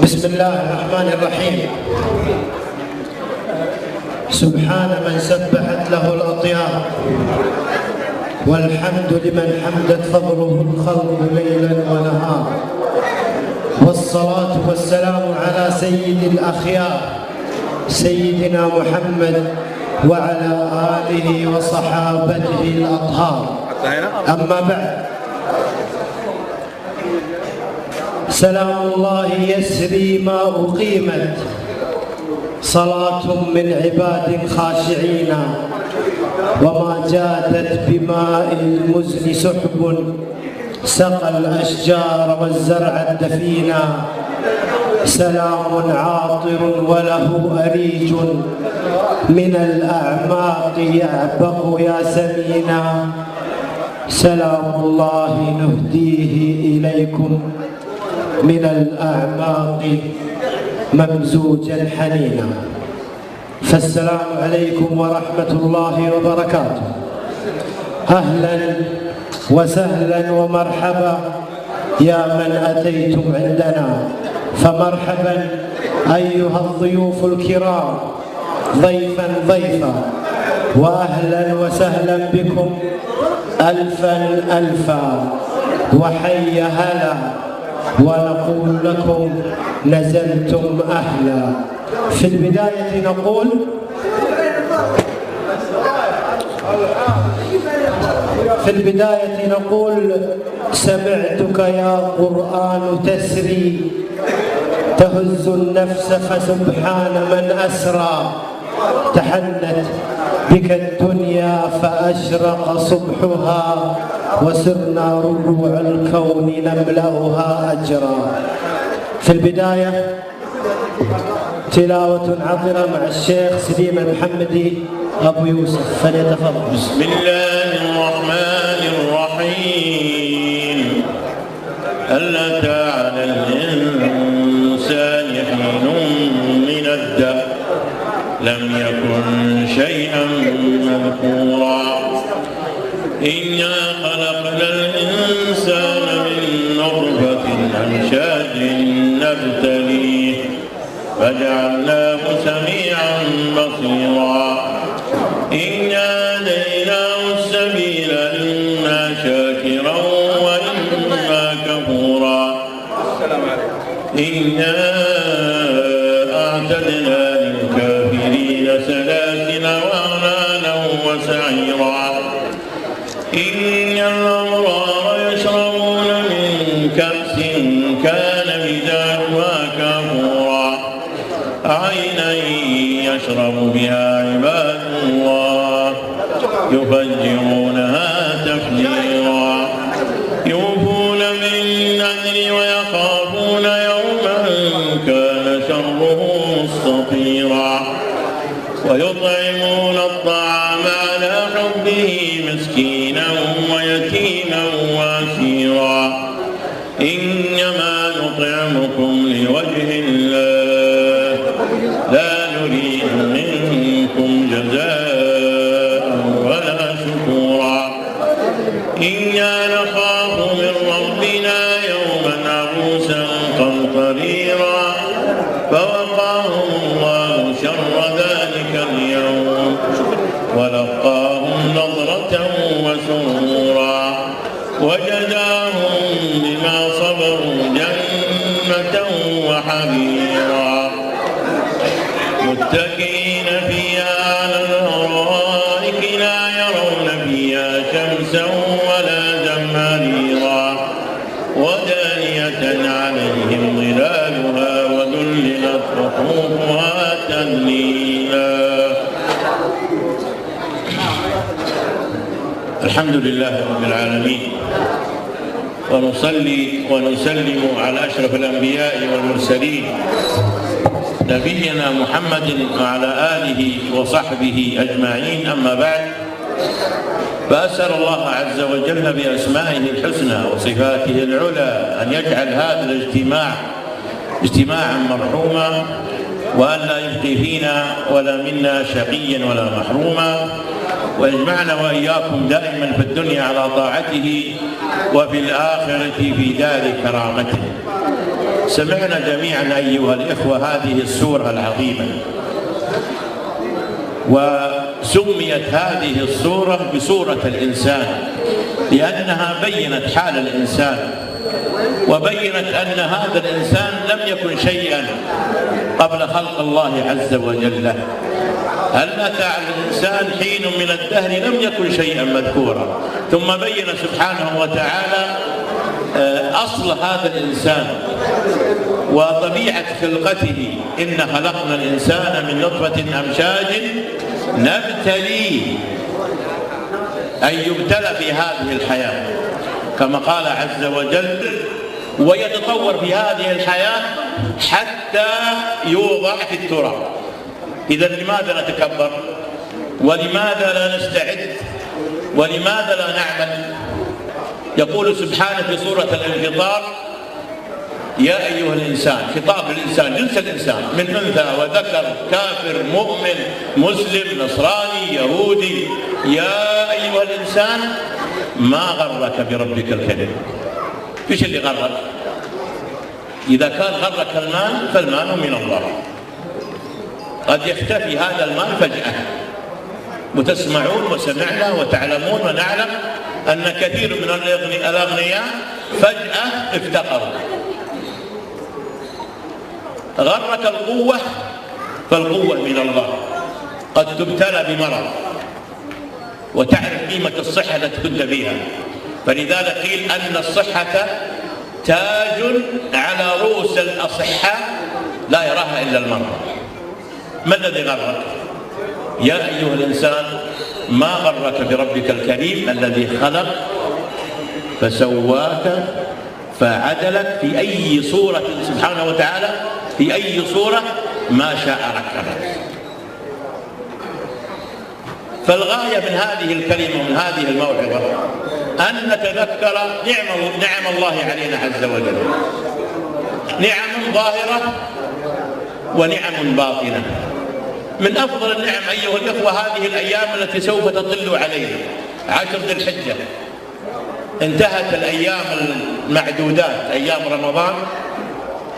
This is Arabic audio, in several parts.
بسم الله الرحمن الرحيم. سبحان من سبحت له الأطيار، والحمد لمن حمدت فضله الخلق ليلا ونهارا، والصلاة والسلام على سيد الأخيار سيدنا محمد وعلى آله وصحابته الأطهار. أما بعد، سلام الله يسري ما أقيمت، صلاة من عباد خاشعين، وما جادت بماء المزن سحب، سقى الأشجار والزرع الدفينا. سلام عاطر وله أريج، من الأعماق يعبق يا سمينا. سلام الله نهديه إليكم من الأعماق ممزوجا حنينا. فالسلام عليكم ورحمة الله وبركاته. أهلا وسهلا ومرحبا يا من أتيتم عندنا، فمرحبا أيها الضيوف الكرام، ضيفا ضيفا، وأهلا وسهلا بكم ألفا ألفا، وحي هلا، ونقول لكم نزلتم أهلا. في البداية نقول سمعتك يا قرآن تسري، تهز النفس فسبحان من أسرى. تحنت بك الدنيا فأشرق صبحها، وسرنا ربوع الكون نملأها أجرا. في البداية تلاوة عطرة مع الشيخ سليم المحمدي أبو يوسف، فليتفضل. بسم الله الرحمن الرحيم. هل أتى على الإنسان حين من الدهر لم يكن شيئا مذكورا. إنا خلقنا الإنسان من نطفة أمشاج نبتليه فجعلناه سميعا بصيرا. إنا هديناه السبيل إما شاكرا وإما كفورا. إنا أعتدنا للكافرين سلاسل وأغلالا وسعيرا. إن الأبرار يشربون من كأس كان مزاجها كافورا، عينا يشرب بها عباد الله يفجرونها تفجيرا. يوفون بالنذر ويخافون يوما كان شره مستطيرا. ويطعمون الطعام على حبه مسكينا ويتيما واسيرا. إنما نطعمكم لوجه الله لا نريد منكم جزاء ولا شكورا. إنا نخاف من ربنا يوما عبوسا قمطريرا. فوقاهم الله شر ذلك اليوم ولقاهم نظرة وسرورا. وجزاهم بما صبروا جنة وحريرا. متكئين فيها على الأرائك لا يرون فيها شمسا ولا زمهريرا. ودانية عليهم ظلالها وذللت قطوفها تذليلا. الحمد لله رب العالمين، ونصلي ونسلم على أشرف الأنبياء والمرسلين نبينا محمد وعلى آله وصحبه أجمعين. أما بعد، فأسأل الله عز وجل بأسمائه الحسنى وصفاته العلى أن يجعل هذا الاجتماع اجتماعا مرحوما، وأن لا يبقي فينا ولا منا شقيا ولا محروما، ويجمعنا وإياكم دائما في الدنيا على طاعته وفي الآخرة في دار كرامته. سمعنا جميعا أيها الإخوة هذه السورة العظيمة، وسميت هذه السورة بسورة الإنسان لأنها بينت حال الإنسان، وبينت أن هذا الإنسان لم يكن شيئا قبل خلق الله عز وجل. هل أتى على الإنسان حين من الدهر لم يكن شيئا مذكورا، ثم بين سبحانه وتعالى أصل هذا الإنسان وطبيعة خلقته. إن خلقنا الإنسان من نطفة أمشاج نبتليه، أن يبتلى في هذه الحياة كما قال عز وجل، ويتطور في هذه الحياة حتى يوضع في التراب. إذا لماذا نتكبر؟ ولماذا لا نستعد؟ ولماذا لا نعمل؟ يقول سبحانه في سورة الانفطار: يا أيها الإنسان، خطاب للإنسان، جنس الإنسان من أنثى وذكر، كافر مؤمن مسلم نصراني يهودي، يا أيها الإنسان ما غرك بربك الكريم. إيش اللي غرك؟ إذا كان غرك المال فالمال من الله، قد يختفي هذا المال فجأة، وتسمعون وسمعنا وتعلمون ونعلم أن كثير من الأغنياء فجأة افتقروا. غرك القوة فالقوة من الله، قد تبتلى بمرض وتعرف قيمة الصحة التي كنت بها، فلذلك قيل أن الصحة تاج على رؤوس الأصحاء لا يراها إلا المرضى. ما الذي غرك؟ يا أيها الإنسان ما غرك بربك الكريم الذي خلق فسواك فعدلك في أي صورة سبحانه وتعالى، في أي صورة ما شاء ركبك. فالغاية من هذه الكلمة ومن هذه الموعظة أن نتذكر نعم الله علينا عز وجل، نعم ظاهرة ونعم باطنة. من أفضل النعم أيها الإخوة هذه الأيام التي سوف تطل علينا، 10 ذي الحجة، انتهت الأيام المعدودات أيام رمضان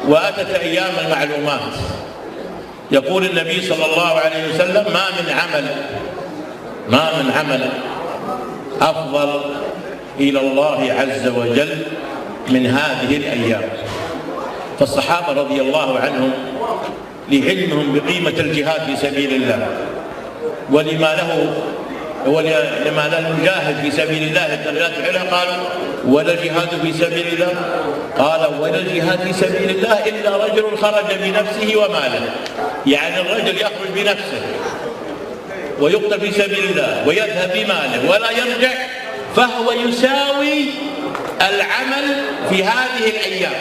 وأتت أيام المعلومات. يقول النبي صلى الله عليه وسلم: ما من عمل أفضل إلى الله عز وجل من هذه الأيام. فالصحابة رضي الله عنهم لعلمهم بقيمة الجهاد في سبيل الله ولما له نجاهد في سبيل الله الدرجات العلى، قالوا: ولا الجهاد في سبيل الله؟ قال: ولا الجهاد في سبيل الله إلا رجل خرج بنفسه وماله. يعني الرجل يخرج بنفسه ويقتل في سبيل الله ويذهب بماله ولا يرجع، فهو يساوي العمل في هذه الأيام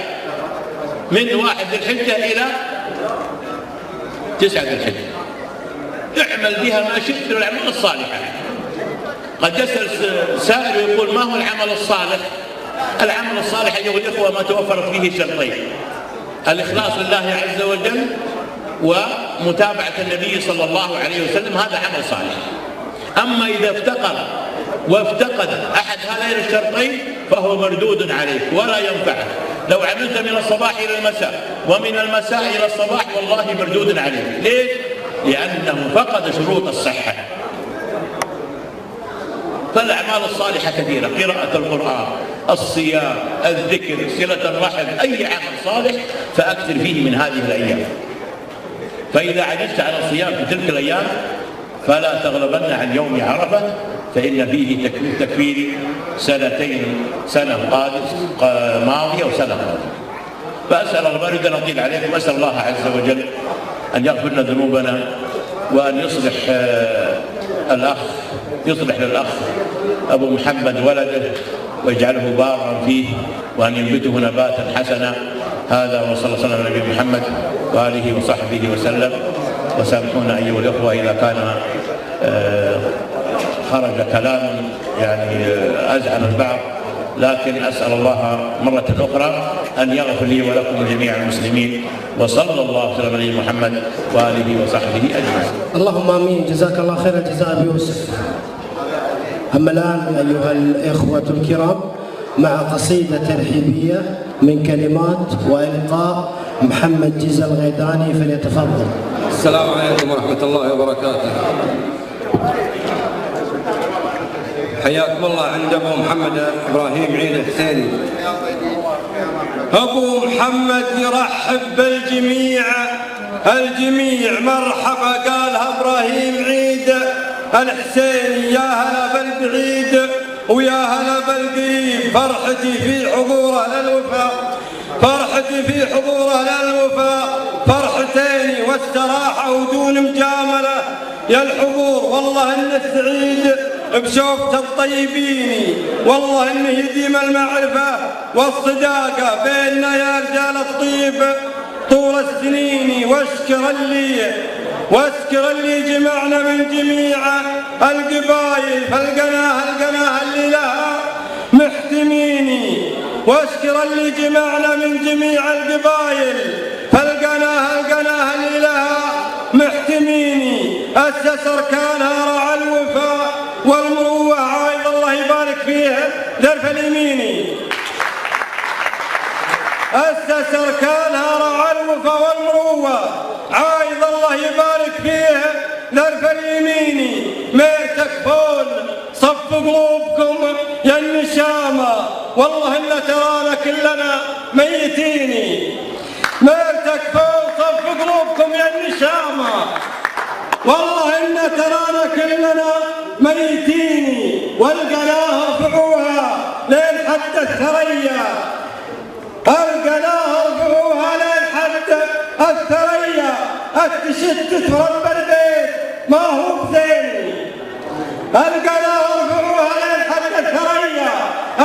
من 1 ذي الحجة إلى 9 ذي الحجة. اعمل بها ما شئت من الأعمال الصالحة. قد يسأل سائل ويقول: ما هو العمل الصالح؟ العمل الصالح أيها الإخوة ما توفرت فيه شرطين: الإخلاص لله عز وجل ومتابعة النبي صلى الله عليه وسلم، هذا عمل صالح. أما إذا وافتقد أحد هذين الشرطين فهو مردود عليك ولا ينفعك. لو عملت من الصباح إلى المساء ومن المساء إلى الصباح والله مردود عليك. ليش؟ لأنه فقد شروط الصحة. فالأعمال الصالحة كثيرة: قراءة القرآن، الصيام، الذكر، صلة الرحم، أي عمل صالح فأكثر فيه من هذه الأيام. فإذا عجزت عن الصيام في تلك الأيام فلا تغلبن عن يوم عرفة، فإن فيه تكفير سنة ماضية وسنة قادمة. فأسأل الله، أريد أن أطيل عليكم، أسأل الله عز وجل أن يغفر لنا ذنوبنا وأن يصلح للأخ أبو محمد ولده ويجعله بارا فيه وأن ينبته نباتا حسنا. هذا وصلى الله على نبينا محمد وآله وصحبه وسلم. وسامحونا أيها الأخوة إذا كان خرج كلام يعني أزعل البعض، لكن أسأل الله مرة أخرى أن يغفر لي ولكم جميع المسلمين. وصلى الله على نبينا محمد وآله وصحبه أجمعين. اللهم آمين. جزاك الله خير الجزاء أبي يوسف. أما الآن أيها الإخوة الكرام مع قصيدة ترحيبية من كلمات وإلقاء محمد جزا الغيداني، فليتفضل. السلام عليكم ورحمة الله وبركاته. حياكم الله عند أبو محمد إبراهيم عيد الحسيني. أبو محمد يرحب بالجميع، الجميع مرحبا قالها إبراهيم عيد الحسيني. يا هلا بالبعيد ويا هلا بالقريب، فرحتي في حضوره للوفاء، فرحتي في حضوره للوفاء فرحتين والصراحة ودون مجاملة يا الحضور. والله إن سعيد بشوفة الطيبين، والله إنه يديم المعرفة والصداقة بيننا يا رجال الطيب طول السنين. واشكر اللي جمعنا من جميع القبايل، فلقناها اللي لها محتميني. واشكر اللي جمعنا من جميع القبايل، فلقناها اللي لها محتميني. أسس أركانها رعى الوفاء والمروة، عايد الله يبارك فيها ذرف اليميني. أسس أركانها رعى الوفاء والمروة، عايد الله يبارك فيها ذرف اليميني. ميتك فول صف قلوبكم يا النشامة، والله إن ترانا كلنا ميتيني. ميتك فول صف قلوبكم يا النشامة، والله إن ترانا كلنا ميتيني. والقناها رفعوها لين حتى الثريا، القناها رفعوها لين حتى الثريا. التشتت رب البيت ما هو بزيني، القناها رفعوها لين حتى الثريا.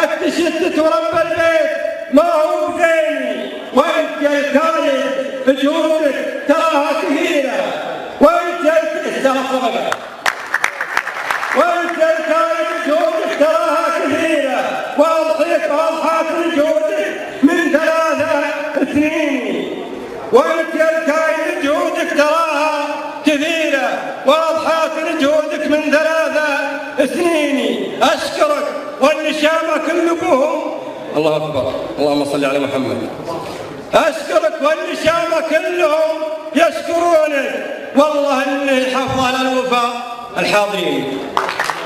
التشتت رب البيت ما هو بزيني. وانت يا الكايد جهودك تراها كثيرة، وانت الكايد جهودك تراها كثيرة. واضحات جهودك من 3 سنين. وانت الكايد جهودك تراها كثيرة، واضحات جهودك من 3 سنين. اشكرك والنشامة كلكم. الله اكبر، اللهم صل على محمد. أشكرك والنشامة كلهم يشكرونك، والله إني حافظ على الوفاء الحاضرين.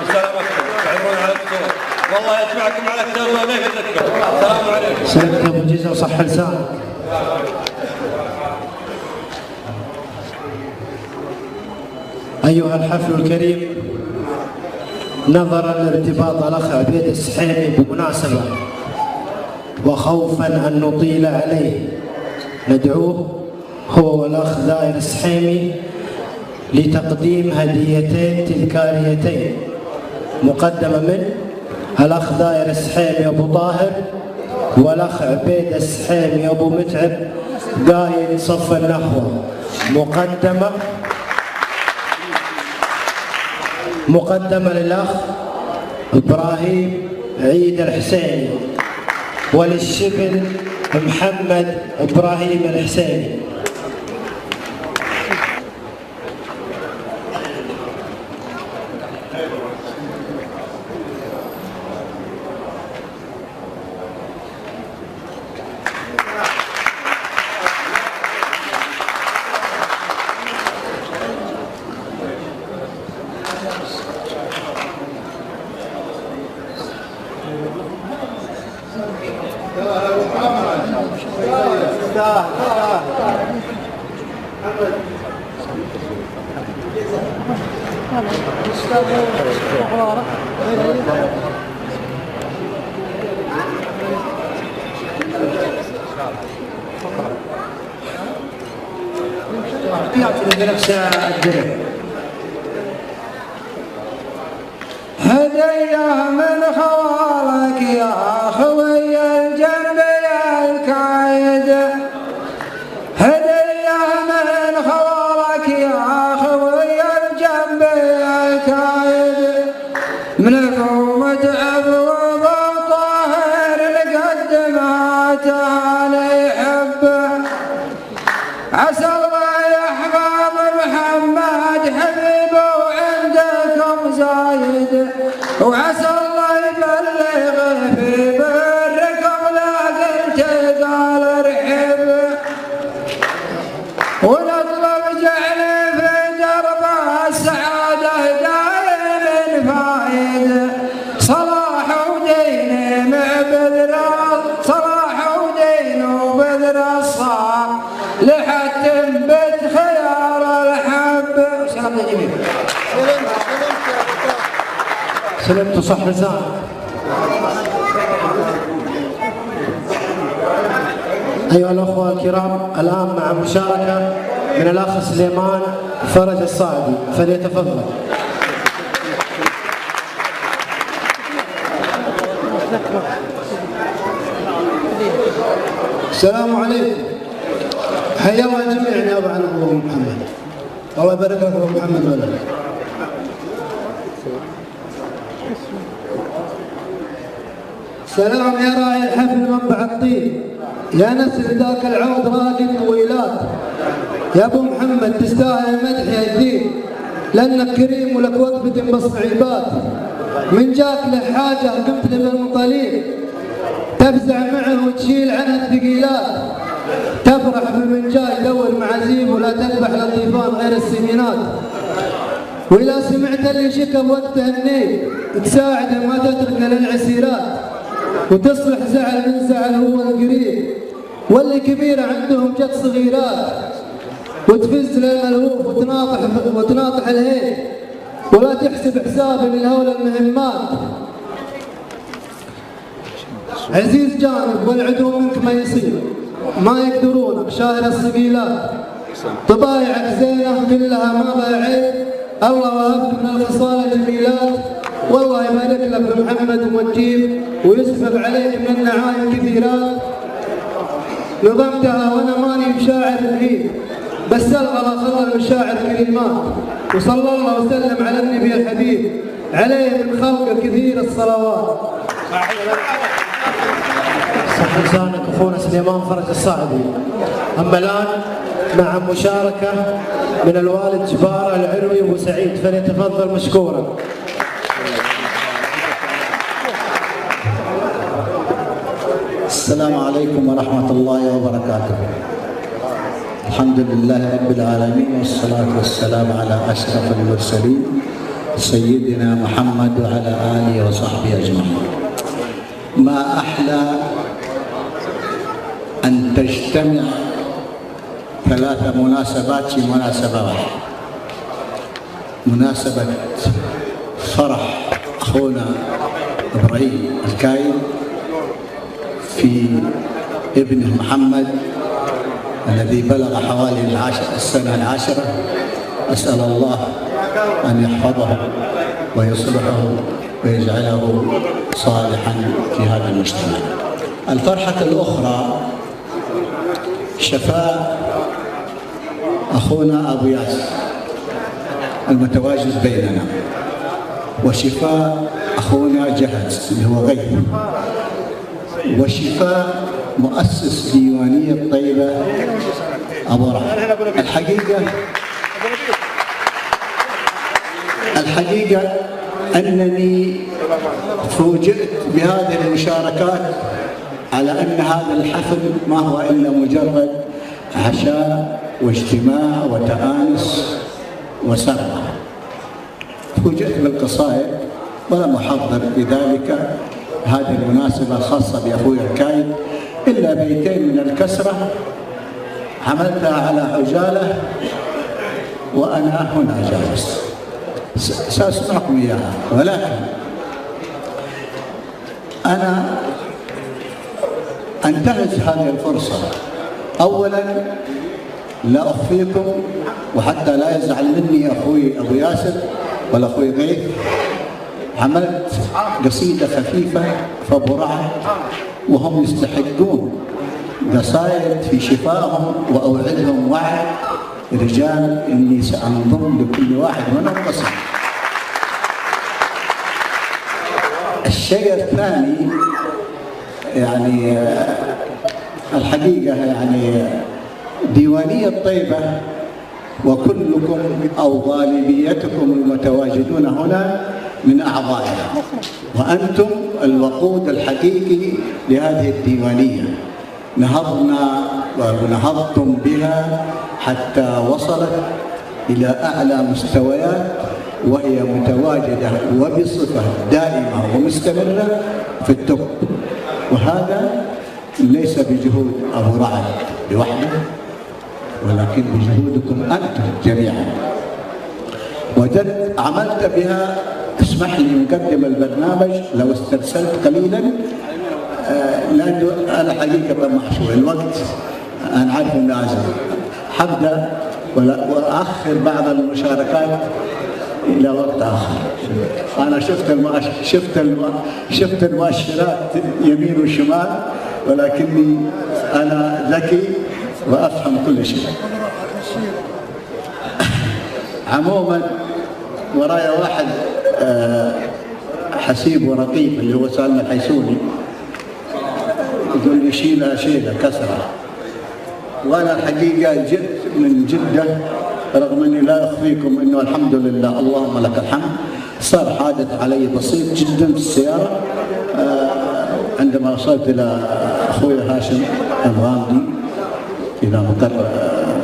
سلامتكم، تعبون على الدكتور، والله يجمعكم على الدكتور وما يفزكم. السلام عليكم. سلامة أبو جزا وصح لسانك. أيها الحفل الكريم، نظرا لارتباط الأخ عبيد السحيمي بمناسبة وخوفا أن نطيل عليه، ندعوه هو والأخ دائر السحيمي لتقديم هديتين تذكاريتين مقدمة من الأخ دائر السحيمي أبو طاهر والأخ عبيد السحيمي أبو متعب قائد صف النخوة، مقدمة للأخ إبراهيم عيد الحسيني وللشبل محمد إبراهيم الحسيني. هدية من خوالك يا خوي الجنب يا الكايد، هدية من خوالك يا خوي الجنب يا الكايد، من متعب وابو طاهر لقدماته ليحبه، عسى الله يحفظ محمد حبيبه وعندكم زايد، وعسى الله يبلغ في يا جميل. سلمت صح لسانك. أيها الأخوة الكرام، الآن مع مشاركة من الأخ سليمان فرج الصاعدي، فليتفضل. السلام عليكم. حيا الله جميعا يا ابو محمد. الله يبارك لك ابو محمد ولد. سلام يا راعي الحفل منبع الطين، يا نسل ذاك العود راقد طويلات، يا ابو محمد تستاهل المدح يا جديد، لانك كريم ولك وقفه بالصعيبات، من جاك له حاجه قمت له بالمطاليب، تفزع معه وتشيل عنه الثقيلات، تفرح بالمنجاي دور معازيم ولا تذبح للضيفان غير السمينات، وإذا سمعت اللي شكى بوقته النيل تساعده ما تتركه للعسيرات، وتصلح زعل من زعل هو القريب، واللي كبيرة عندهم جت صغيرات، وتفز للملهوف وتناطح الهيل، ولا تحسب حساب للهول المهمات. عزيز جانب والعدو منك ما يصير، ما يقدرونك شاهر الصقيلات، طبايعك زينة كلها ما بها عيب، الله وهبك من الخصال الجميلات، والله يبارك لك بمحمد ومجيب ويسبق عليك من النعايم كثيرات، نظمتها وانا ماني بشاعر بعيد، بس الغلا خلى المشاعر كلمات، وصلى الله وسلم على النبي الحبيب، عليه من خلقه كثير الصلوات. صح لسانك اخونا سليمان فرج الصاعدي. اما الان مع مشاركه من الوالد جباره العروي ابو سعيد، فليتفضل مشكورا. السلام عليكم ورحمه الله وبركاته. الحمد لله رب العالمين، والصلاه والسلام على اشرف المرسلين سيدنا محمد وعلى اله وصحبه اجمعين. ما احلى أن تجتمع ثلاث مناسبات في مناسبة واحدة. مناسبة فرح أخونا إبراهيم الكايد في ابنه محمد الذي بلغ حوالي السنة العاشرة، أسأل الله أن يحفظه ويصلحه ويجعله صالحا في هذا المجتمع. الفرحة الأخرى شفاء أخونا أبو ياسر المتواجد بيننا، وشفاء أخونا جهز اللي هو غيث، وشفاء مؤسس ديوانية طيبة أبو رحمة. الحقيقة أنني فوجئت بهذه المشاركات على أن هذا الحفل ما هو إلا مجرد عشاء واجتماع وتآنس وسرة. فوجئت بالقصائد ولم أحضر بذلك هذه المناسبة الخاصة بأخوي الكايد إلا بيتين من الكسرة عملتها على عجالة وأنا هنا جالس سأسمعكم إياها، ولكن أنا أنتهز هذه الفرصة. أولا لا أخفيكم وحتى لا يزعل مني أخوي أبو ياسر ولا أخوي غيث، عملت قصيدة خفيفة فأبو رعد وهم يستحقون قصائد في شفائهم، وأوعدهم وعد رجال إني سأنضم لكل واحد منهم قصيدة. الشيء الثاني يعني الحقيقة يعني ديوانية طيبة وكلكم أو غالبيتكم المتواجدون هنا من أعضائها، وأنتم الوقود الحقيقي لهذه الديوانية. نهضنا ونهضتم بها حتى وصلت إلى أعلى مستويات، وهي متواجدة وبصفة دائمة ومستمرة في التوب، وهذا ليس بجهود أبو رعد لوحده ولكن بجهودكم أنتم جميعا. وجدت عملت بها، اسمح لي مقدم البرنامج لو استرسلت قليلا، لأنه أنا حقيقة طماح شوي الوقت، أنا عارف إنه أزل، حبدأ وأخر بعض المشاركات إلى وقت آخر. أنا شفت المؤشرات يمين وشمال، ولكني أنا ذكي وأفهم كل شيء. عموما ورايا واحد حسيب ورقيق اللي هو سالم الحيسوني، يقول لي شيلة كسرة، وأنا الحقيقة جئت من جدة رغم أني لا أخفيكم أنه الحمد لله اللهم لك الحمد صار حادث علي بسيط جدا في السيارة عندما وصلت إلى أخوي هاشم الغامدي إلى مقر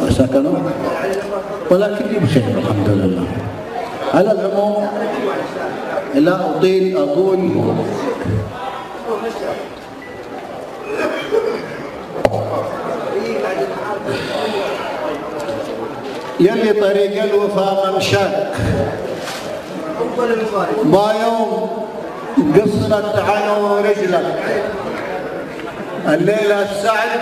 سكنه، ولكني بخير الحمد لله. على العموم لا أطيل، أقول يلي طريق الوفاء ممشاك ما يوم قصرت عنه رجلك، الليلة السعد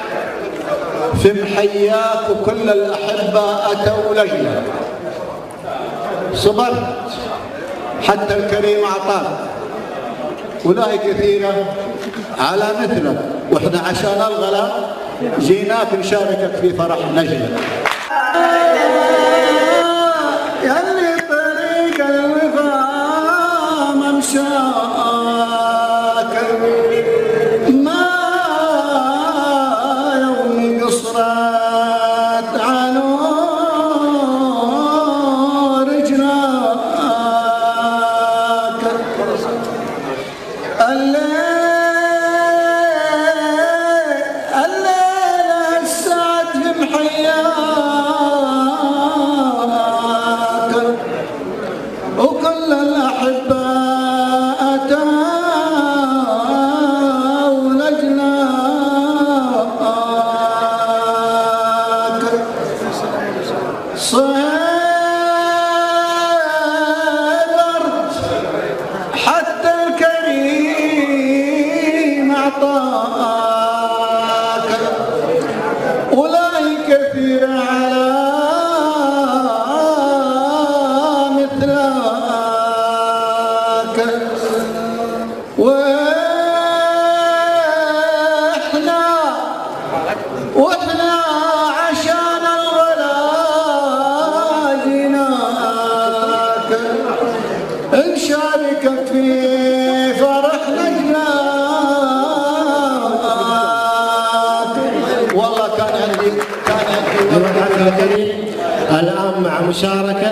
في محياك وكل الأحبة أتوا لجلك، صبرت حتى الكريم أعطاك، ولاهي كثيرة على مثلك، وإحنا عشان الغلا جيناك نشاركك في فرح نجلك. يلي طريق الوفاء ممشاك ما يوم قصرت عنه رجلاك، الليلة السعد في محياك وكل الأحبة أتوا لجلاك، صبرت حتى الكريم أعطاك، ولاهي كثير على مثلك، واحنا عشان الغلا جيناك نشاركك في فرح نجلاك. والله كان عندي الكريم. الآن مع مشاركة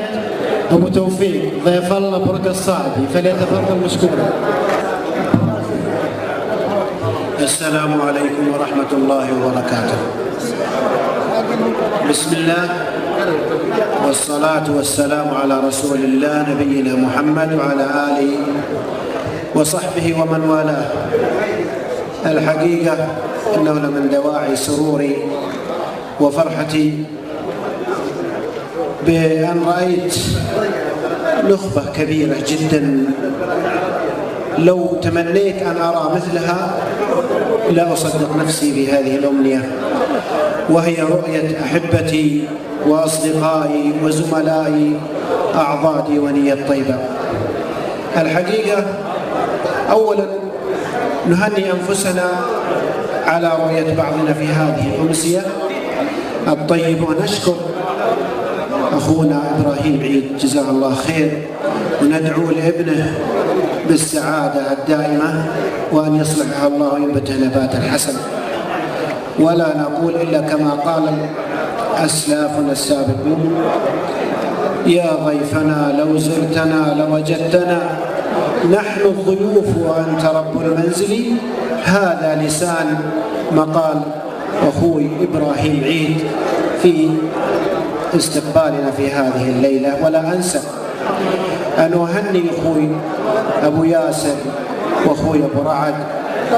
أبو توفيق ضيف الله برك الصاعدي، فليتفضل مشكورا. السلام عليكم ورحمة الله وبركاته. بسم الله والصلاة والسلام على رسول الله نبينا محمد وعلى آله وصحبه ومن والاه. الحقيقة إنه لمن دواعي سروري وفرحتي بأن رأيت نخبة كبيرة جدا لو تمنيت أن أرى مثلها لا أصدق نفسي بهذه الأمنية، وهي رؤية أحبتي وأصدقائي وزملائي أعضاء ديوانية طيبة. الحقيقة أولا نهني أنفسنا على رؤية بعضنا في هذه الأمسية الطيبة، ونشكر أخونا إبراهيم عيد جزاه الله خير، وندعو لابنه بالسعادة الدائمة وأن يصلحها الله وينبته نباتا حسنا. ولا نقول إلا كما قال أسلافنا السابقون: يا ضيفنا لو زرتنا لوجدتنا نحن الضيوف وأنت رب المنزل. هذا لسان مقال أخوي إبراهيم عيد في استقبالنا في هذه الليلة. ولا أنسى أن أهني أخوي أبو ياسر وأخوي أبو رعد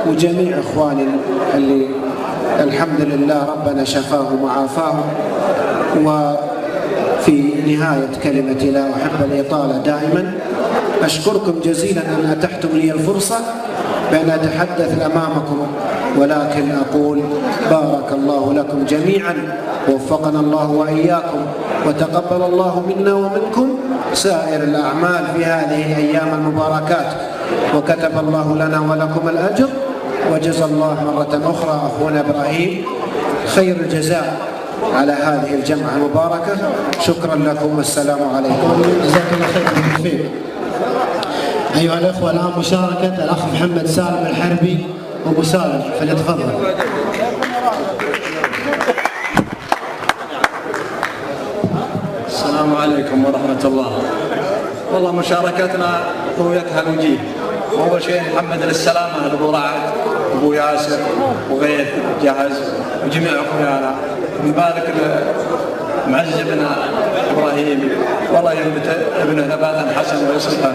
وجميع إخواني اللي الحمد لله ربنا شفاهم وعافاهم في نهاية كلمتي لا أحب الإطالة دائما أشكركم جزيلا أن أتحتم لي الفرصة بأن أتحدث أمامكم، ولكن أقول بارك الله لكم جميعا، ووفقنا الله وإياكم، وتقبل الله منا ومنكم سائر الأعمال في هذه الأيام المباركات، وكتب الله لنا ولكم الأجر، وجزا الله مرة أخرى أخونا إبراهيم خير الجزاء على هذه الجمعة المباركة. شكرا لكم والسلام عليكم. جزاك الله خير. أيها الأخوة، الآن مشاركة الأخ محمد سالم الحربي أبو سالم، فليتفضل. السلام عليكم ورحمة الله. والله مشاركتنا رؤيتها الوجيه. أول شيء محمد للسلامة لأبو رعد أبو ياسر وغيث جهز وجميع أخويانا، من بالك معز بن إبراهيم، والله ينبت ابنه نباتا حسن ويصلحه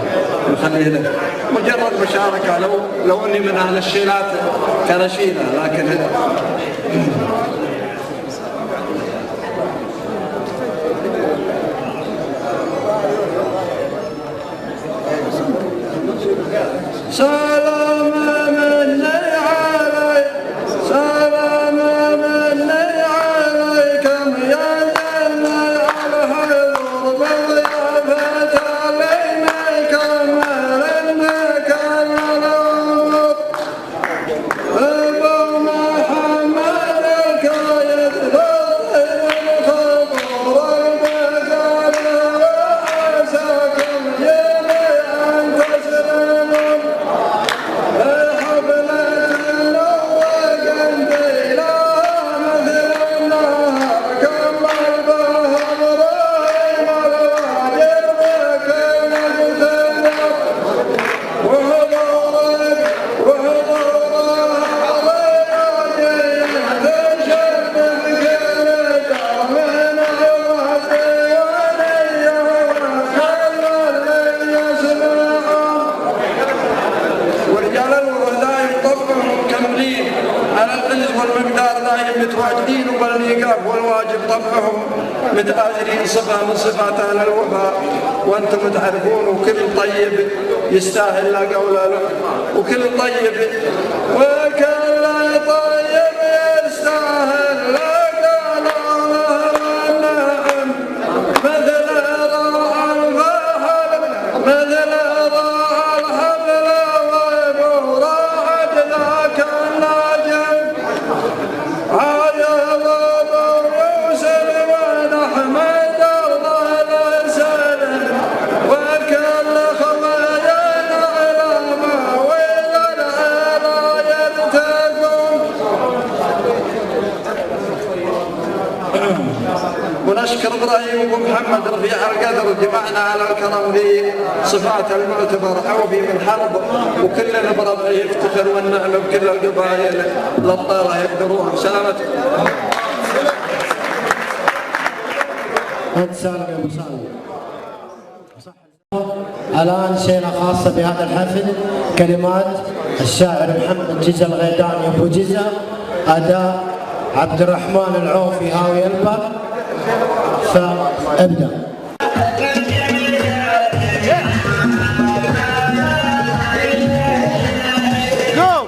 ويخليه له. مجرد مشاركة، لو أني من أهل الشيلات كان أشيله، لكن سلام مني عليك، سلام مني عليكم يا جنة الحضور بالضيافة علينا كمال المكان والعمر. أبو محمد الكايد بالطيب الخضور المكان وعساكم جميعا تسلمون. متواجدين وبالميقاف والواجب طبعهم متآثرين صفة من صفات أهل الوفاء، وأنتم تعرفون وكل طيب يستاهل لا قول له، وكل طيب وكل طيب يستاهل لا قول له. النعم مثل راع الفحل، مثل راع الحبل وابو راعد ذاك الناجم. ونشكر ابراهيم ومحمد رفيع القدر جمعنا على الكرم في صفات المعتبر عوفي من حرب، وكلنا بربع يفتخر والنعم بكل القبائل للطيره يقدرون. سلامتكم. أنت سالم يا أبو سالم. الآن شيلة خاصة بهذا الحفل، كلمات الشاعر محمد جزا الغيداني أبو جزا، أداء عبد الرحمن العوفي هاوي البر. فابدأ. الله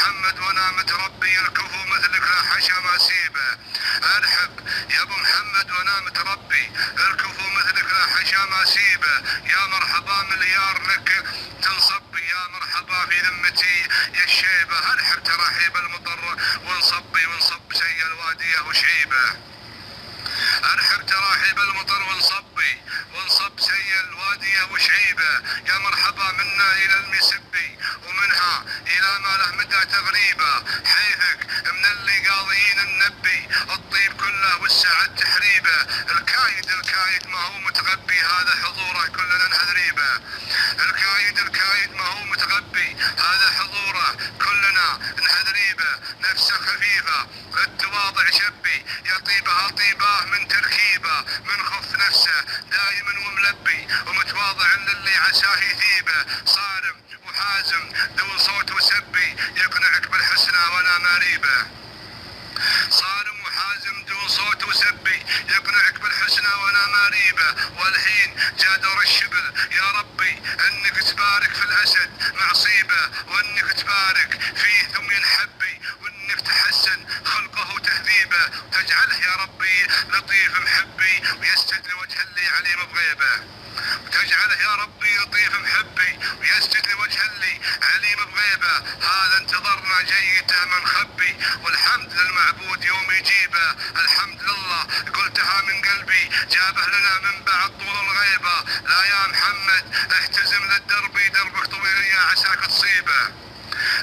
محمد وانا متربي الكفو مثلك لا حشا ما سيبه. ارحب يا ابو محمد وانا متربي الكفو مثلك لا حشا ما سيبه. يا مرحبا مليار لك تنصبي، يا مرحبا في ذمتي يا الشيبه. ارحب ترحيب المطر ونصبي ونصب سي الواديه وشعيبه. ارحب تراحيب المطر ونصبي ونصب سي الواديه وشعيبه. يا مرحبا منا الى المسبي ومنها الى ما له مدى تغريبه. حيثك من اللي قاضيين النبي الطيب كله والسعد تحريبه. الكايد ما هو متغبي هذا حضوره كلنا نهذريبه. الكايد ما هو متغبي هذا حضوره كلنا نهذريبه. نفسه خفيفه التواضع شبي يا طيبها طيباه من تركيبه. من خف نفسه دايما وملبي ومتواضع للي عساه يثيبه. صارم وحازم دون صوت وسبي يقنعك بالحسنى ولا مريبه. صارم وحازم دون صوت وسبي يقنعك بالحسنى ولا مريبه. والحين جاء دور الشبل يا ربي انك تبارك في الاسد معصيبه. وانك تبارك فيه ثم ينحبي وانك تحسن خلقه وتهذيبه. وتجعله يا ربي لطيف محبي ويسجد لوجه اللي عليم بغيبه. وتجعله يا ربي لطيف محبي ويسجد لوجه اللي عليم بغيبه. هذا انتظرنا جيته من خبي والحمد للمعبود يوم يجيبه. الحمد لله قلتها من قلبي جابه لنا من بعد طول الغيبه. لا يا محمد احتزم للدربي دربك طويل يا عساك تصيبه.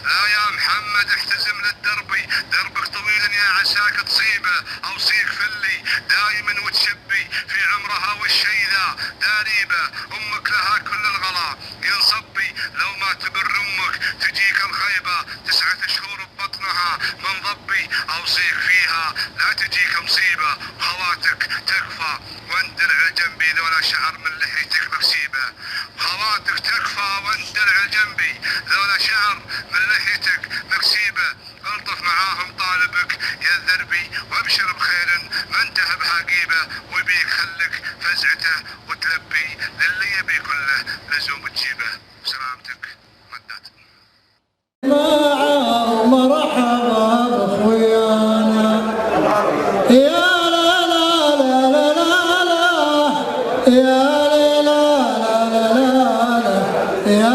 لا يا محمد احتزم للدربي دربك طويل يا عساك تصيبه. اوصيك في اللي دايما وتشبي في عمرها والشيذا داريبه. امك لها كل الغلا ينصبي لو ما تبر امك تجيك الخيبه. 9 شهور ببطنها من ضبي اوصيك فيها لا تجيك مصيبه. خواتك تكفى وانت درع الجنبي ذولا شعر من لحيتك مكسيبه. خواتك تكفى وانت درع الجنبي ذولا شعر من لحيتك مكسيبه. الطف معاهم طالبك يا الذربي وابشر بخير ما انتهى بهاقيبه. ويبيك خلك فزعته وتلبي للي يبي كله لزوم تجيبه. سلامتك مدت. مرحبا بخويانا يا لا لا لا لا لا لا يا لا لا لا لا يا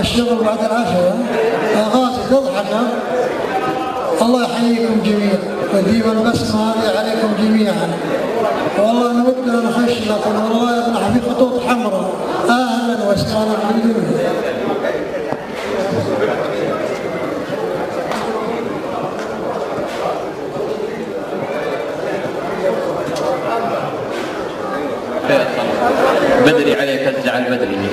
الشغل بعد العشاء غاسل تضحك. الله يحييكم جميعا ويديم البسمة هذه عليكم جميعا. والله نودنا نخش لكن والله يطلع في خطوط حمراء. اهلا وسهلا بالجميع. بدري عليك الزعل بدري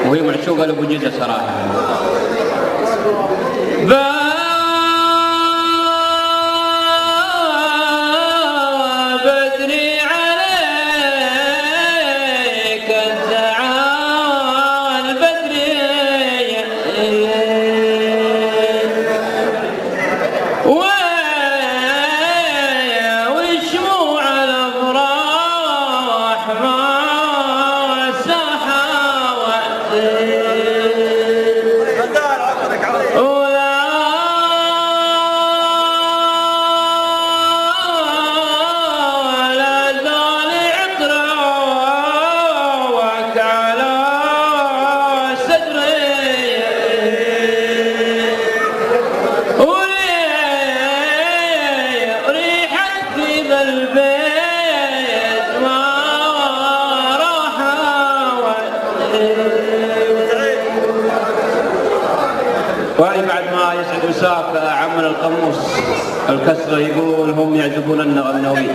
وهي معشوقه لابو جيزه صراحه. بدري عليك الزعل بدري وشموع الافراح ما وهذه بعد ما يسعد وساق عمنا القاموس الكسر يقول هم يعجبون النغنوي.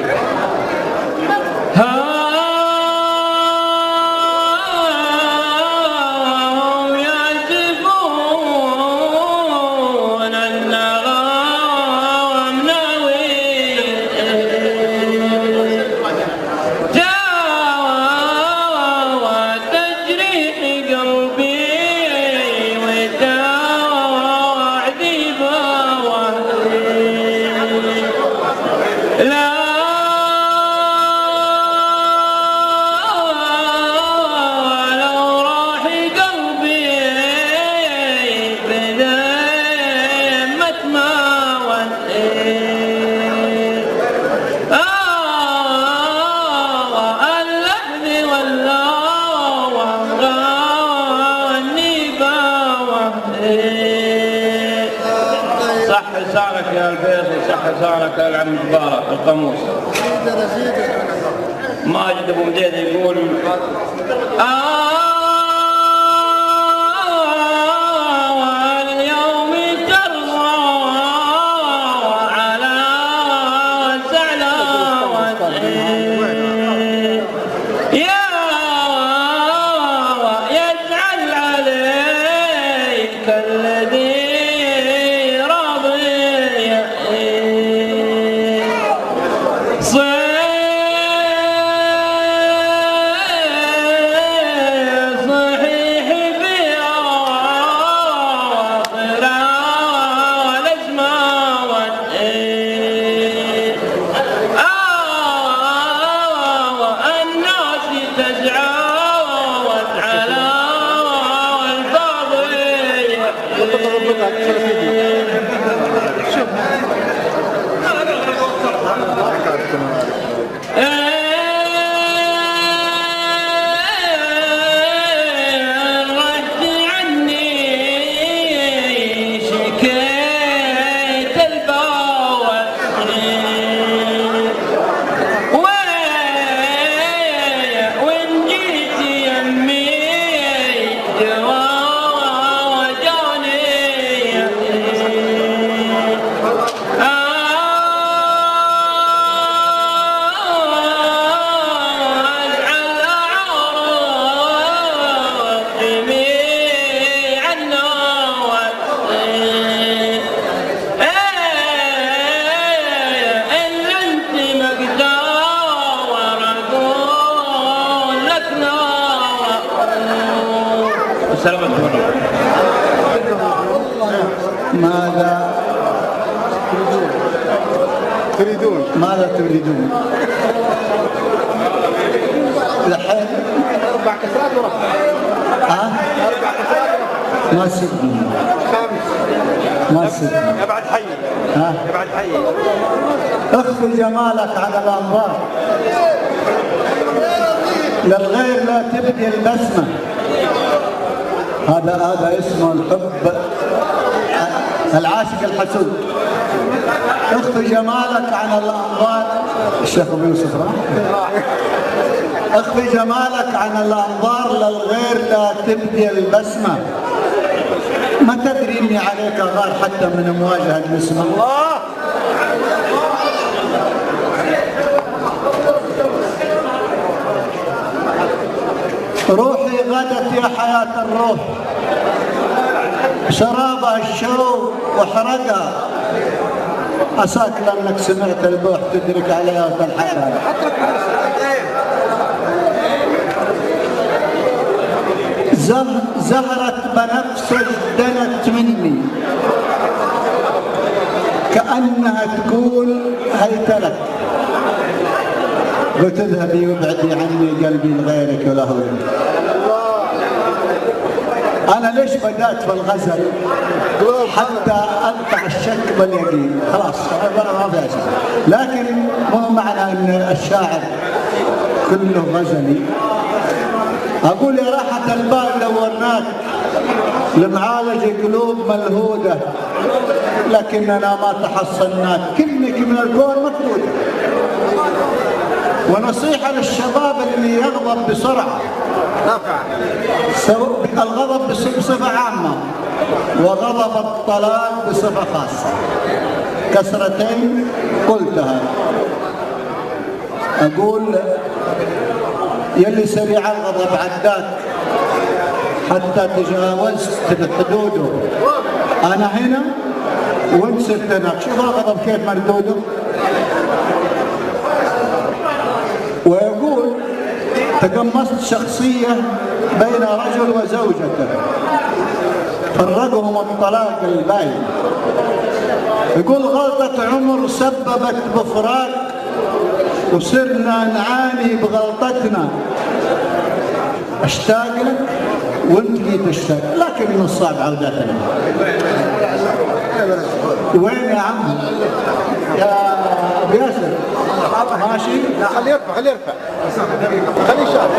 هم يعجبون النغنوي جاوى تجريح قلبي لا لسانك يا الفيصل، صح لسانك يا العم مبارك القاموس. ماجد ابو مديد يقول واليوم ترضى على سعلاوة يجعل عليك الذي ماذا تريدون؟ الحين 4 كسرات ورا. 4 كسرات ما سدني. ما سدني. ابعد حي. ابعد حي. اخفي جمالك على الانظار. للغير لا تبدي البسمة. هذا اسمه الحب العاشق الحسود. اخفي جمالك عن الانظار. الشيخ ابو يوسف راح. اخفي جمالك عن الانظار للغير لا تبدي البسمة. ما تدري اني عليك غار حتى من مواجهة النسمة. الله. روحي غدت يا حياة الروح، شرابها الشوق وحرقها. عساك لأنك سمعت البوح تدرك عليها الحكاية. زهرت بنفسك دنت مني كأنها تقول هيت لك. قلت اذهبي وابعدي عني قلبي لغيرك وله. أنا ليش بدأت في الغزل؟ حتى أقطع الشك باليقين. خلاص ما في شيء. لكن مو معنى أن الشاعر كله غزلي. أقول يا راحة البال لو ورناك لمعالج قلوب ملهودة، لكننا ما تحصلناك. كلك من الكون مفقودة. ونصيحة للشباب اللي يغضب بسرعة. الغضب بصفة عامة وغضب الطلاق بصفة خاصة. كسرتين قلتها. أقول يلي سريع الغضب عداك حتى تجاوزت حدوده. أنا هنا وانت صرت هناك. شوف الغضب كيف مردوده. ويقول تقمصت شخصية بين رجل وزوجته فرقهم الطلاق الباين. يقول غلطة عمر سببت بفراق وصرنا نعاني بغلطتنا. اشتاق لك وانت لي تشتاق، لكن من الصعب عودتنا. وين يا عم يا ابو ياسر؟ ماشي؟ لا خليه يرفع خليه شاف.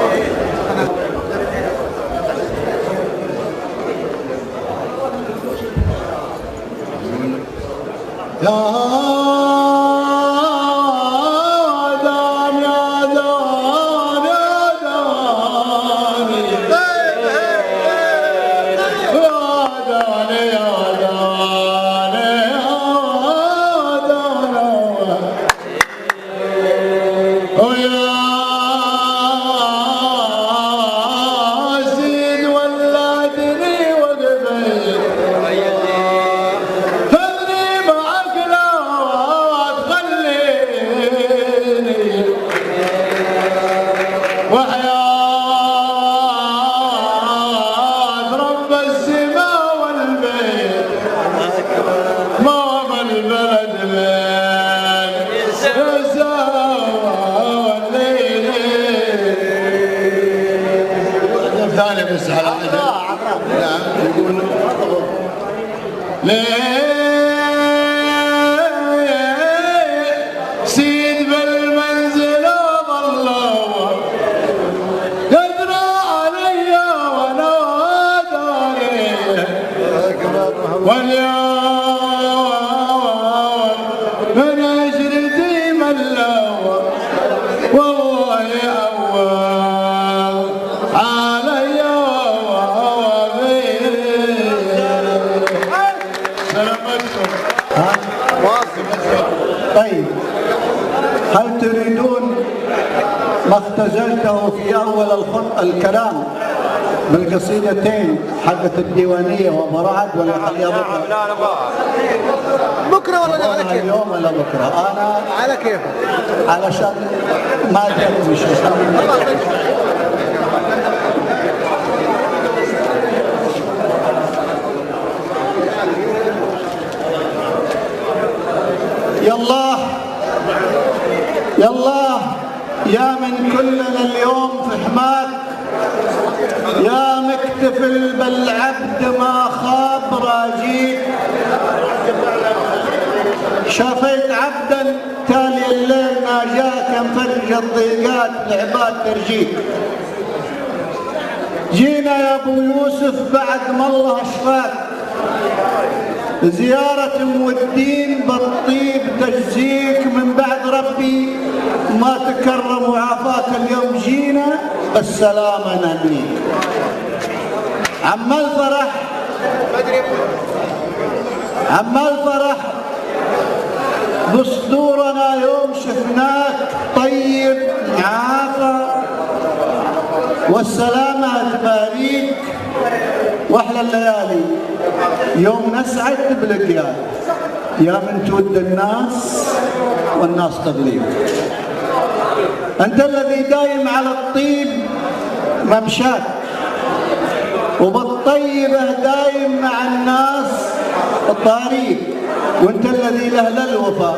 طيب، هل تريدون ما اختزلته في أول الكلام بالقصيدتين حقت الديوانية وبرعد ولا خليها بكرة؟ لا بكرة ولا على كيف؟ اليوم ولا بكرة؟ أنا على كيف؟ علشان ما أدري وش يلا يا من كلنا اليوم في حماك، يا مكتفل بالعبد ما خاب راجيك، شفيت عبدا تالي الليل ما جاك مفرج الضيقات العباد ترجيك. جينا يا ابو يوسف بعد ما الله اشفاك، زيارة مودين بالطيب تجزيك، من بعد ربي ما تكرم وعافاك اليوم جينا بالسلامة نهنيك. عمال فرح بصدورنا يوم شفناك طيب عافى، والسلامة تباريك واحلى الليالي يوم نسعد بلقياك، يا من تود الناس والناس تغليك. انت الذي دايم على الطيب ممشاك، وبالطيبة دايم مع الناس الطريق، وانت الذي له للوفا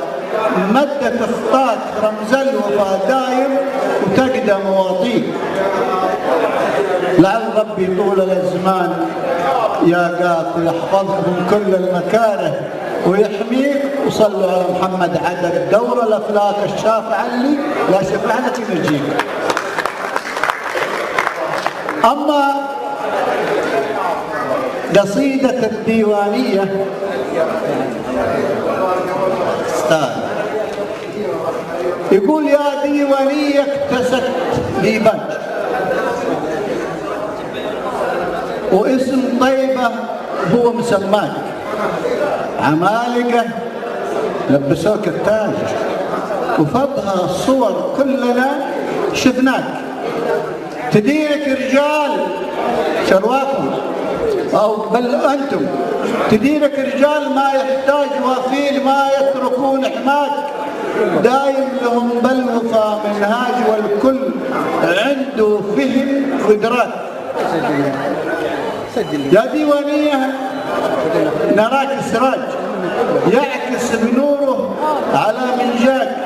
مدة خطاك رمز الوفا دايم وتقدم واطيك. لعل ربي طول الازمان يا قاف يحفظك من كل المكاره ويحميك، وصلوا على محمد عدد دور الافلاك الشافع اللي لا شفعنا نجيك. اما قصيدة الديوانية استاذ يقول: يا ديوانية اكتست لي بنج، واسم طيبة هو مسماك، عمالقة لبسوك التاج، وفضها الصور كلنا شفناك، تديرك رجال شرواكم أو بل أنتم تديرك رجال ما يحتاج وفيل ما يتركون حماك، دايم لهم بالوفا منهاج والكل عنده فهم وإدراك. يا ديوانية نراك سراج يعكس بنوره على منجاك،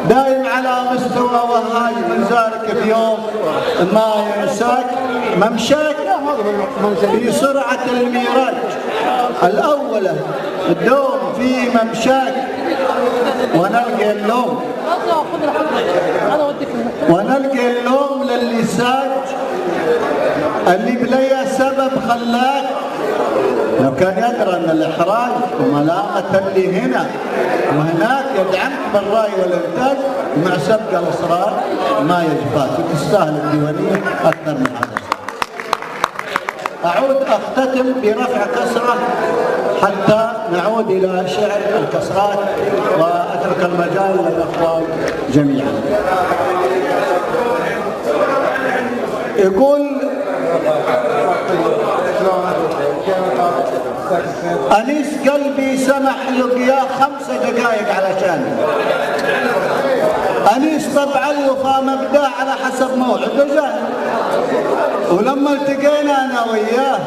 دايم على مستوى وهاج من زارك بيوم ما ينساك، ممشاك في سرعة الميراج الأولى الدوم في ممشاك، ونلقى اللوم للي ساج اللي بلي سبب خلاك لو كان يدرى ان الاحراج وملامه اللي هنا وهناك يدعمك بالراي والانتاج ومع سبق الاصرار ما يجفاك، تستاهل الديوانيه اكثر من هذا. اعود اختتم برفع كسره حتى نعود الى شعر الكسرات واترك المجال للاخوان جميعا. يقول أنيس قلبي سمح لقياه 5 دقائق علشاني. أنيس طبع الوفا مبدأ على حسب موعده جاني، ولما التقينا أنا وياه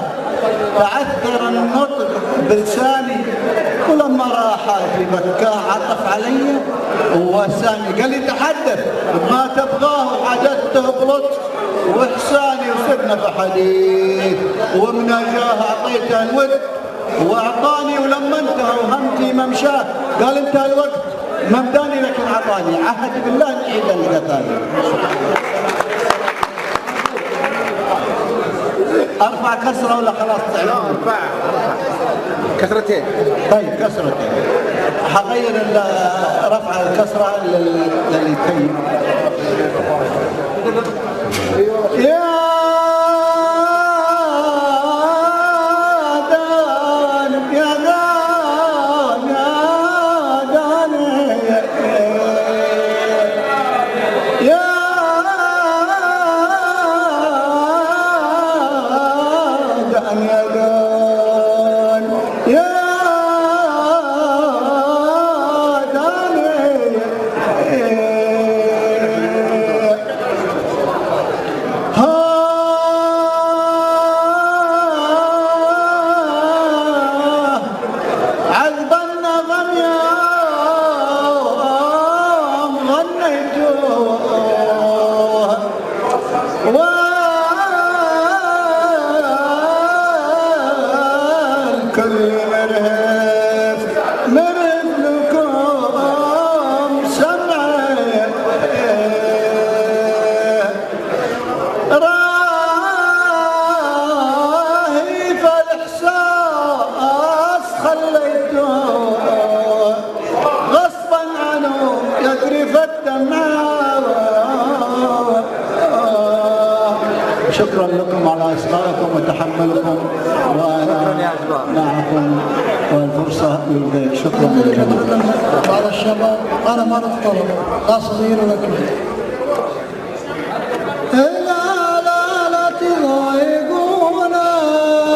تعثر النطق بلساني، ولما راح في بكاه عطف علي وواساني قال لي تحدث ما تبغاه وحاجته بلطف واحساني، وصرنا بحديث ومناجاه اعطيته الود واعطاني، ولما انتهى وهمتي ممشاه قال انتهى الوقت مبداني لكن اعطاني، عهد بالله نعيد القتال. ارفع كسره ولا خلاص تعلم؟ ارفع كسرتين. طيب كسرتين حغير رفع الكسره للكي. يا دان يا دان يا دان يا دان يا دان يا شكرا لكم على إصغائكم وتحملكم وأنا معكم والفرصة للغير. شكرا لكم. بعض الشباب أنا ما نفترض لا صغير ولا كبير. لا تضايقونا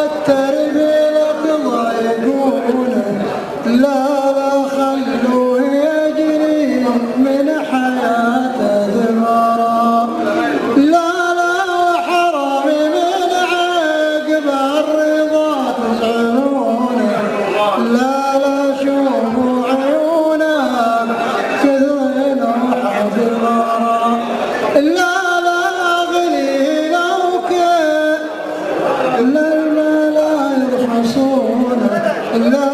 التربية لا تضايقونا، لا خلوه يجري من حياته ذمارا، لا حرام من عقب الرضا تزعلونه، لا شوفوا عيونك كذرين وحذرا، لا غلي لو كان لا الملا يرخصونه، لا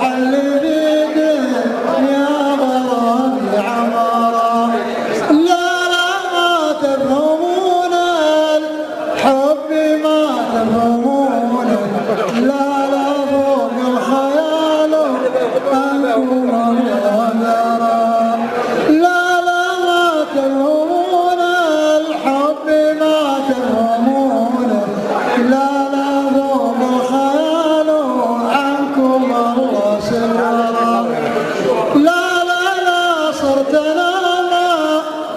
حل بيده يا غرام عمارة، لا ما تفهمون الحب ما تفهمون، لا فوق الخيال أنكم الله يرى، لا ما تفهمون الحب ما تفهمون، لا فوق الخيال عنكم الله سرا، لا صرتنا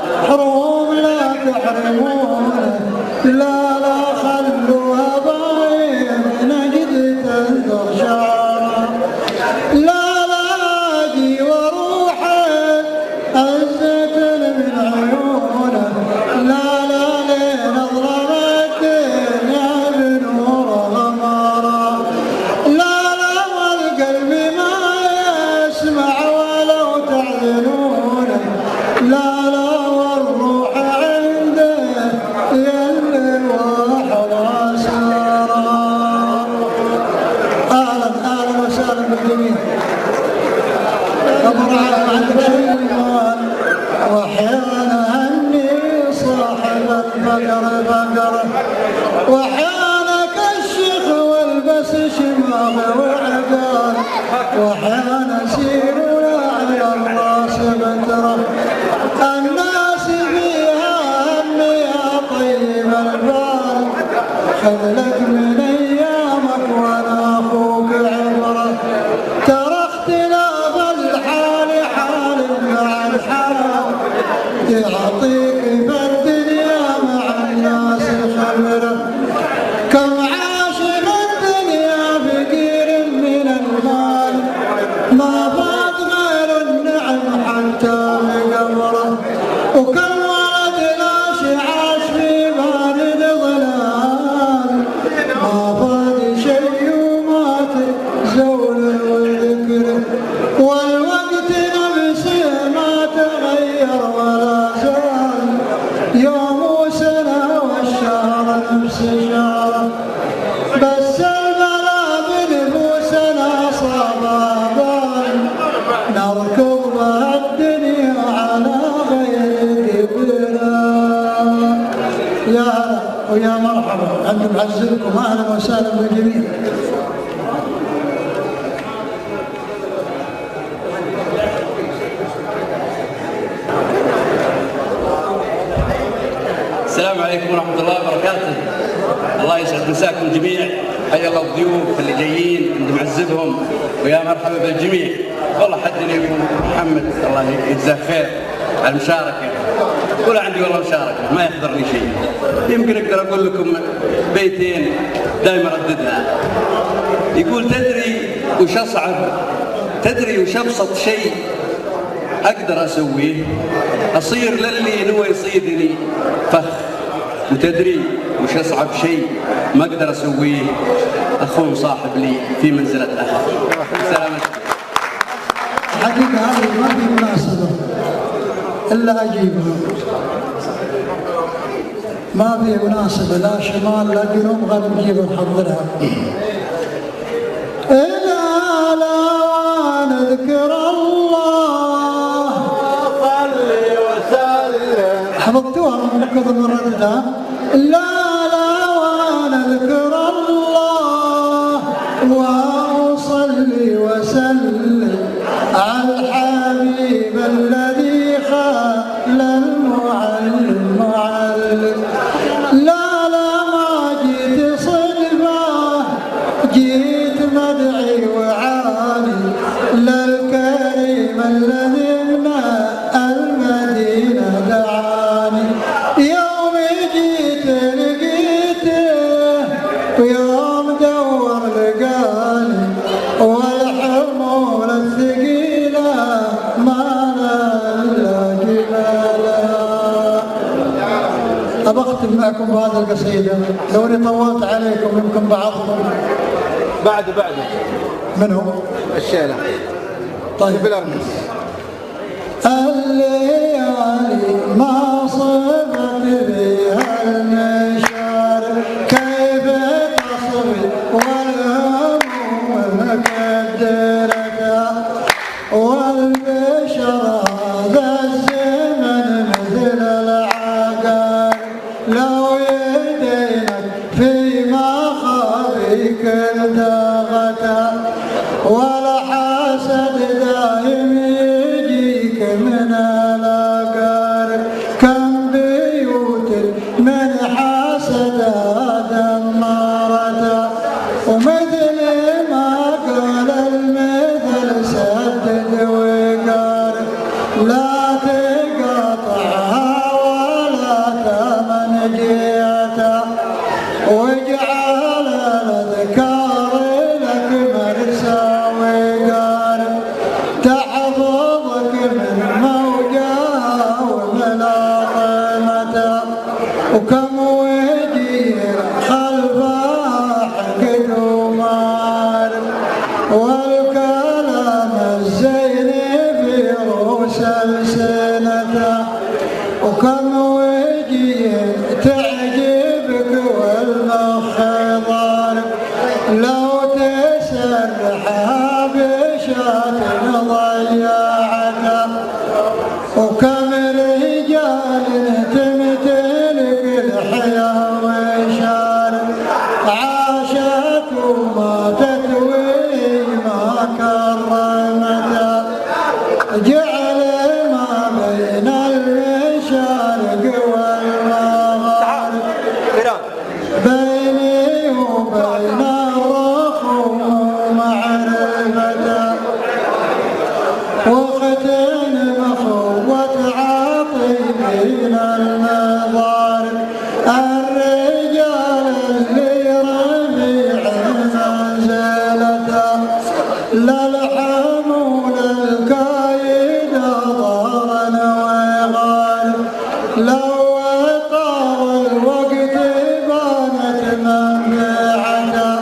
محروم لا تحرمون، لا خلوها ضعيف نجد تنثر شعرا، لا اجي وروحه عزة من عيونه، لا لين اظلمت الدنيا بنور غمارا، لا والقلب ما يسمع ولو تعلنونه، لا والروح عنده يلي وحظ سارا. اهلا وسهلا بالجميع. ابو رعد ما عندك شيء يقال، واحيانا هني صاحب الفقر وحيانك الشيخ والبس شماغ وعقال وحيان اسير وعلى الراس بتره الناس فيها هم يا طيب البال خذ لك من ايامك وانا اخوك عبره ترى اختلاف الحال حال مع الحال يعطيك في الدنيا مع الناس خبره كم عاش في الدنيا فقير من المال ما فات غير النعم حتى بقبره وكم ولد لاش عاش في بارد ظلال ما فات شيء ومات زول وذكره والوقت نفسه ما تغير ولا زال يوم وسنة والشهر نفس شهر بس البلاء بنفوسنا صبابان نركضها الدنيا على غير قبلها يا هلا ويا مرحبا عند معزلكم اهلا وسهلا بالجميع السلام عليكم ورحمة الله وبركاته. الله يسعد مساكم الجميع. حيا الله الضيوف اللي جايين عند معزبهم ويا مرحبا بالجميع. والله حد يكون محمد الله يجزاه خير على المشاركة. ولا عندي والله مشاركة ما يحضرني شيء. يمكن اقدر اقول لكم بيتين دائما ارددها. يقول تدري وش اصعب؟ تدري وش ابسط شيء اقدر اسويه؟ اصير للي هو يصيدني فخ. وتدري وش اصعب شيء ما اقدر اسويه؟ اخون صاحب لي في منزله اخ. سلامتك. حقيقة هذه ما في مناسبة إلا أجيبها ما في مناسبة لا شمال لا جنوب غير نجيب نحضرها إلا لا نذكر الله صل وسلم حفظتوها من قبل مرتها لا نذكر الله وأصلي وسلم على الحبيب الذي خال المعلم لا ما جيت صدفة جيت مدعي وعاني للكريم الذي من المدينة دعاني يوم جيت لقيته ويوم دور لقاني والحمول الثقيلة ما لا جبالها. أبى أختم معكم بهذه القصيدة لو اني طولت عليكم يمكن بعضكم بعد من هو؟ الشيلة طيب بالأرمس الليالي ما صبت بها المشار كيف تصبي والهموم مكدرتها والبشر هذا الزمن مثل العقار لو يدينك في مخابيك التغتها والحسد دايم يجيك من الأقارب كم بيوت من حسدها دمرتها ومثل ما قال المثل سدد وقارب لا تقاطعها ولا تمن جيتها واجعل الاذكار لك مرسى وقارب تحفظك من موجها وملاطمتها وكم وجيه خلفها حقد ومارب والكلام الزين في رؤوس ألسنتها وكم وجيه تعجبك والمخ ضارب لو تسرحها بشات ضيعتها وكم رجال تمتلك الحياة وشارب من المضارب الرجال اللي رفيع منزلته للحمول الكايد ضرن وغالب لو طال الوقت بانت منفعته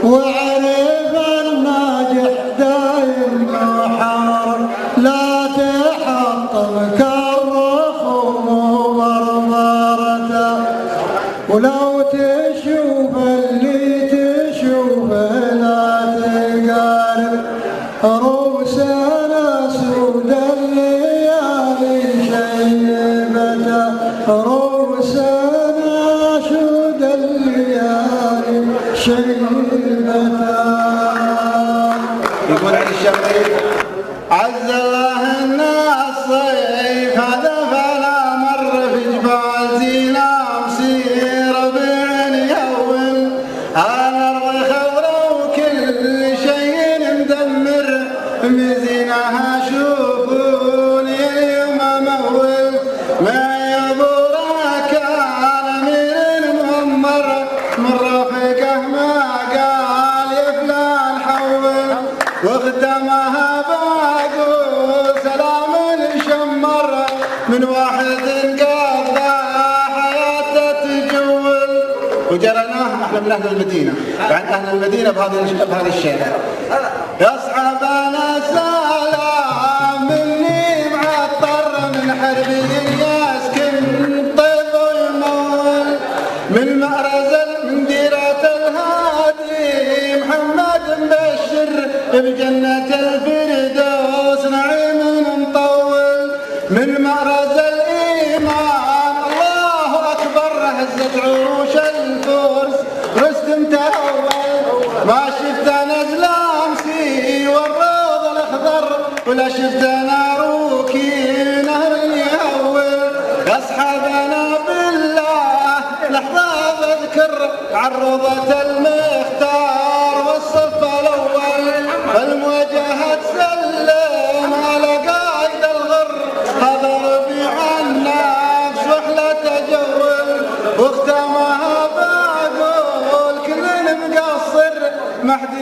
وعرف الناجح دايم محارب لا تحطم كالرخوم وبربرته ولو تشوف اللي تشوفه لا تقارب روسنا سود الليالي شيبته روسنا سود الليالي شيبته. يقول علي الشرقي عز الله الناس صيف هذا فلا مر في جبال زينة مسير بعين يوم الأرض خضرا وكل شيء مدمر مزينها شوفوني اليوم مول ما يبورا كان من مؤمر من رفقه ما قال يا فلان حول واختمها باقول سلام شمر من واحد قضى حياته تجول وجرناه احنا من اهل المدينه وعن اهل المدينه بهذا الشارع يصحبنا سلام مني معطر من حربي يسكن طيب ويمول من مأرز من ديرة الهادي محمد مبشر بجنة الفردوس نعيم مطول من مأرز الإيمان الله أكبر هزت عروش الفرس رستم تأول ما شفت نزل أمسي والروض الأخضر ولا شفت ناروكي نهر يهول أصحابنا بالله لحظة بذكر عروضة المختار والصف الأول المواجهة تسلم على قائد الغر هذا ربيع النفس وحلة جول واختمها بقول كل مقصر ما حد